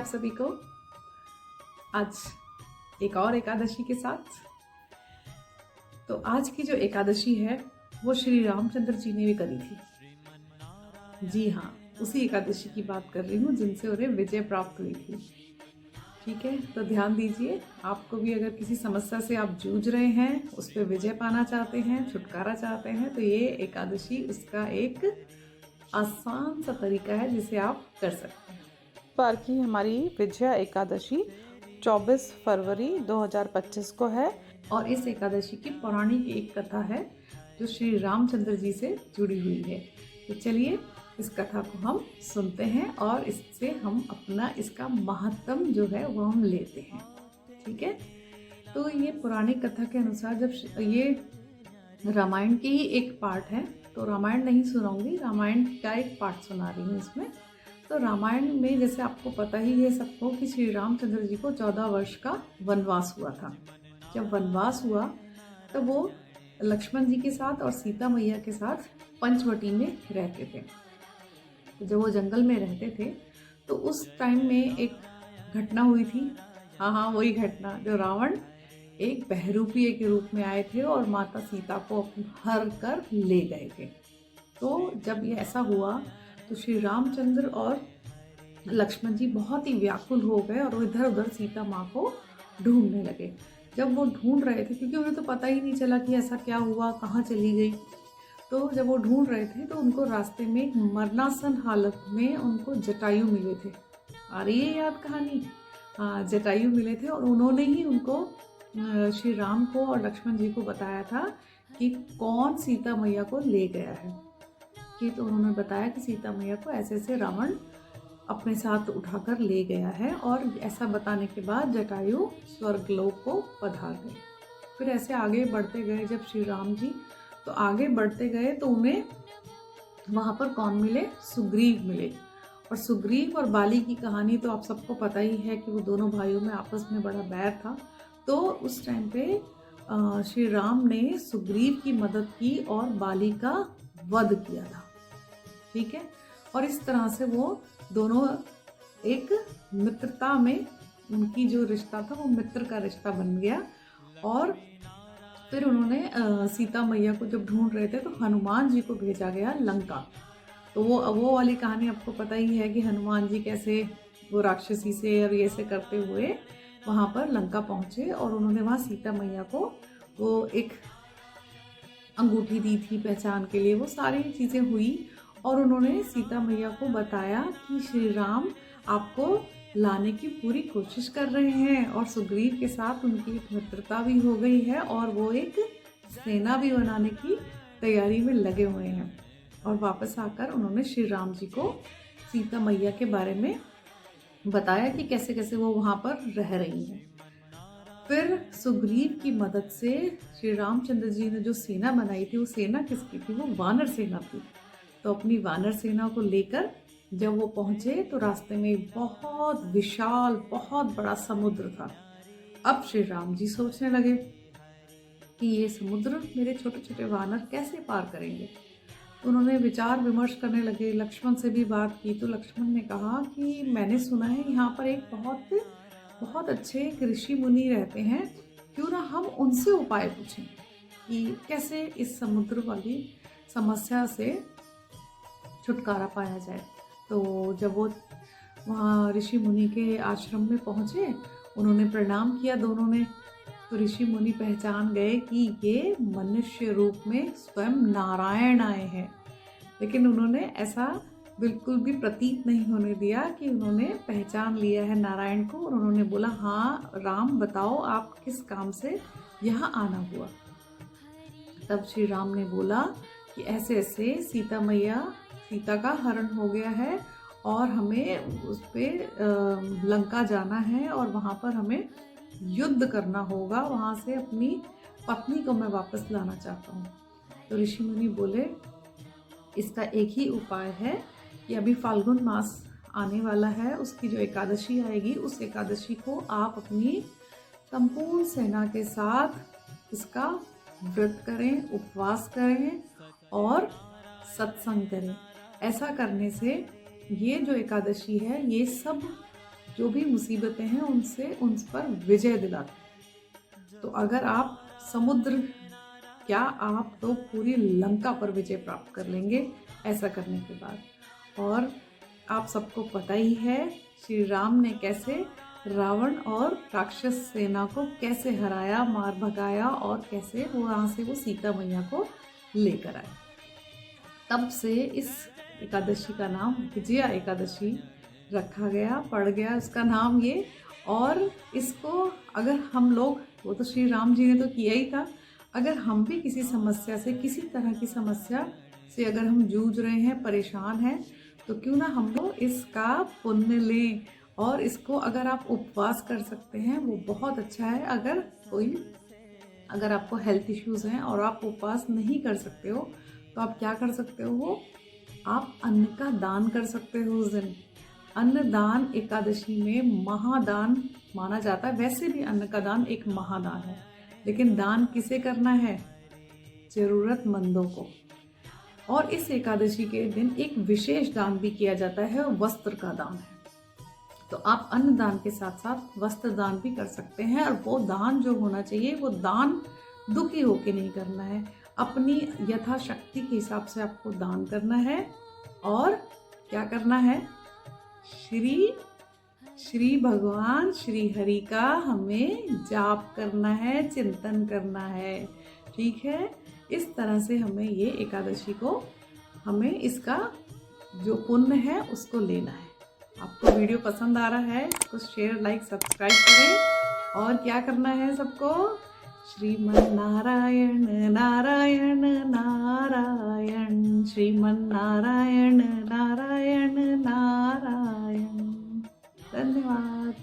आप सभी को आज एक और एकादशी के साथ। तो आज की जो एकादशी है वो श्री रामचंद्र जी ने भी करी थी। जी हाँ, उसी एकादशी की बात कर रही हूँ जिनसे उन्हें विजय प्राप्त हुई थी। ठीक है, तो ध्यान दीजिए, आपको भी अगर किसी समस्या से आप जूझ रहे हैं, उस पर विजय पाना चाहते हैं, छुटकारा चाहते हैं, तो ये एकादशी उसका एक आसान सा तरीका है जिसे आप कर सकते हैं। बार की हमारी विजया एकादशी 24 फरवरी 2025 को है और इस एकादशी की पौराणिक एक कथा है जो श्री रामचंद्र जी से जुड़ी हुई है। तो चलिए इस कथा को हम सुनते हैं और इससे हम अपना इसका महत्व जो है वो हम लेते हैं। ठीक है, तो ये पौराणिक कथा के अनुसार जब ये रामायण की ही एक पार्ट है, तो रामायण नहीं सुनाऊंगी, रामायण का एक पार्ट सुना रही हूँ इसमें। तो रामायण में जैसे आपको पता ही है सबको कि श्री रामचंद्र जी को 14 वर्ष का वनवास हुआ था। जब वनवास हुआ तो वो लक्ष्मण जी के साथ और सीता मैया के साथ पंचवटी में रहते थे। तो जब वो जंगल में रहते थे तो उस टाइम में एक घटना हुई थी। हाँ, वही घटना जो रावण एक बहरूपीय के रूप में आए थे और माता सीता को हर कर ले गए थे। तो जब ये ऐसा हुआ तो श्री रामचंद्र और लक्ष्मण जी बहुत ही व्याकुल हो गए और वो इधर उधर सीता माँ को ढूंढने लगे। जब वो ढूंढ रहे थे, क्योंकि उन्हें तो पता ही नहीं चला कि ऐसा क्या हुआ, कहाँ चली गई, तो जब वो ढूंढ रहे थे तो उनको रास्ते में एक मरनासन हालत में उनको जटायु मिले थे। आ रही है याद कहानी? हाँ, जटायु मिले थे और उन्होंने ही उनको श्री राम को और लक्ष्मण जी को बताया था कि कौन सीता मैया को ले गया है। कि तो उन्होंने बताया कि सीता मैया को ऐसे ऐसे रावण अपने साथ उठाकर ले गया है, और ऐसा बताने के बाद जटायु स्वर्गलोक को पधार गए। फिर ऐसे आगे बढ़ते गए जब श्री राम जी, तो आगे बढ़ते गए तो उन्हें वहाँ पर कौन मिले? सुग्रीव मिले। और सुग्रीव और बाली की कहानी तो आप सबको पता ही है कि वो दोनों भाइयों में आपस में बड़ा बैर था। तो उस टाइम पे श्री राम ने सुग्रीव की मदद की और बाली का वध किया था। ठीक है, और इस तरह से वो दोनों एक मित्रता में, उनकी जो रिश्ता था वो मित्र का रिश्ता बन गया। और फिर उन्होंने सीता मैया को जब ढूंढ रहे थे तो हनुमान जी को भेजा गया लंका। तो वो वाली कहानी आपको पता ही है कि हनुमान जी कैसे वो राक्षसी से और ये से करते हुए वहाँ पर लंका पहुँचे और उन्होंने वहाँ सीता मैया को वो एक अंगूठी दी थी पहचान के लिए। वो सारी चीज़ें हुई और उन्होंने सीता मैया को बताया कि श्री राम आपको लाने की पूरी कोशिश कर रहे हैं, और सुग्रीव के साथ उनकी एक मित्रता भी हो गई है और वो एक सेना भी बनाने की तैयारी में लगे हुए हैं। और वापस आकर उन्होंने श्री राम जी को सीता मैया के बारे में बताया कि कैसे कैसे वो वहाँ पर रह रही हैं। फिर सुग्रीव की मदद से श्री रामचंद्र जी ने जो सेना बनाई थी, वो सेना किसकी थी? वो वानर सेना थी। तो अपनी वानर सेना को लेकर जब वो पहुंचे तो रास्ते में बहुत विशाल, बहुत बड़ा समुद्र था। अब श्री राम जी सोचने लगे कि ये समुद्र मेरे छोटे छोटे वानर कैसे पार करेंगे। उन्होंने विचार विमर्श करने लगे, लक्ष्मण से भी बात की। तो लक्ष्मण ने कहा कि मैंने सुना है यहाँ पर एक बहुत अच्छे एक ऋषि मुनि रहते हैं, क्यों ना हम उनसे उपाय पूछें कि कैसे इस समुद्र वाली समस्या से छुटकारा पाया जाए। तो जब वो वहाँ ऋषि मुनि के आश्रम में पहुँचे, उन्होंने प्रणाम किया दोनों ने। तो ऋषि मुनि पहचान गए कि ये मनुष्य रूप में स्वयं नारायण आए हैं, लेकिन उन्होंने ऐसा बिल्कुल भी प्रतीत नहीं होने दिया कि उन्होंने पहचान लिया है नारायण को। और उन्होंने बोला, हाँ राम बताओ आप किस काम से यहाँ आना हुआ। तब श्री राम ने बोला कि ऐसे ऐसे सीता का हरण हो गया है और हमें उस पर लंका जाना है और वहाँ पर हमें युद्ध करना होगा, वहाँ से अपनी पत्नी को मैं वापस लाना चाहता हूँ। तो ऋषि मुनि बोले, इसका एक ही उपाय है कि अभी फाल्गुन मास आने वाला है, उसकी जो एकादशी आएगी उस एकादशी को आप अपनी संपूर्ण सेना के साथ इसका व्रत करें, उपवास करें और सत्संग करें। ऐसा करने से ये जो एकादशी है ये सब जो भी मुसीबतें हैं उनसे उन पर विजय दिलाता है। तो अगर आप समुद्र क्या आप तो पूरी लंका पर विजय प्राप्त कर लेंगे ऐसा करने के बाद। और आप सबको पता ही है श्री राम ने कैसे रावण और राक्षस सेना को कैसे हराया, मार भगाया और कैसे वहाँ से वो सीता मैया को लेकर आए। तब से इस एकादशी का नाम विजया एकादशी रखा गया, पड़ गया इसका नाम ये। और इसको अगर हम लोग, वो तो श्री राम जी ने तो किया ही था, अगर हम भी किसी समस्या से, किसी तरह की समस्या से अगर हम जूझ रहे हैं, परेशान हैं, तो क्यों ना हम लोग इसका पुण्य लें। और इसको अगर आप उपवास कर सकते हैं वो बहुत अच्छा है। अगर आपको हेल्थ इश्यूज़ हैं और आप उपवास नहीं कर सकते हो तो आप क्या कर सकते हो, आप अन्न का दान कर सकते हो उस दिन। अन्नदान एकादशी में महादान माना जाता है। वैसे भी अन्न का दान एक महादान है, लेकिन दान किसे करना है? ज़रूरतमंदों को। और इस एकादशी के दिन एक विशेष दान भी किया जाता है, वस्त्र का दान है। तो आप अन्न दान के साथ साथ वस्त्र दान भी कर सकते हैं। और वो दान जो होना चाहिए, वो दान दुखी होके नहीं करना है, अपनी यथाशक्ति के हिसाब से आपको दान करना है। और क्या करना है? श्री भगवान श्री हरि का हमें जाप करना है, चिंतन करना है। ठीक है, इस तरह से हमें ये एकादशी को, हमें इसका जो पुण्य है उसको लेना है। आपको वीडियो पसंद आ रहा है तो शेयर, लाइक, सब्सक्राइब करें। और क्या करना है सबको? श्रीमन नारायण नारायण नारायण, श्रीमन नारायण नारायण नारायण। धन्यवाद।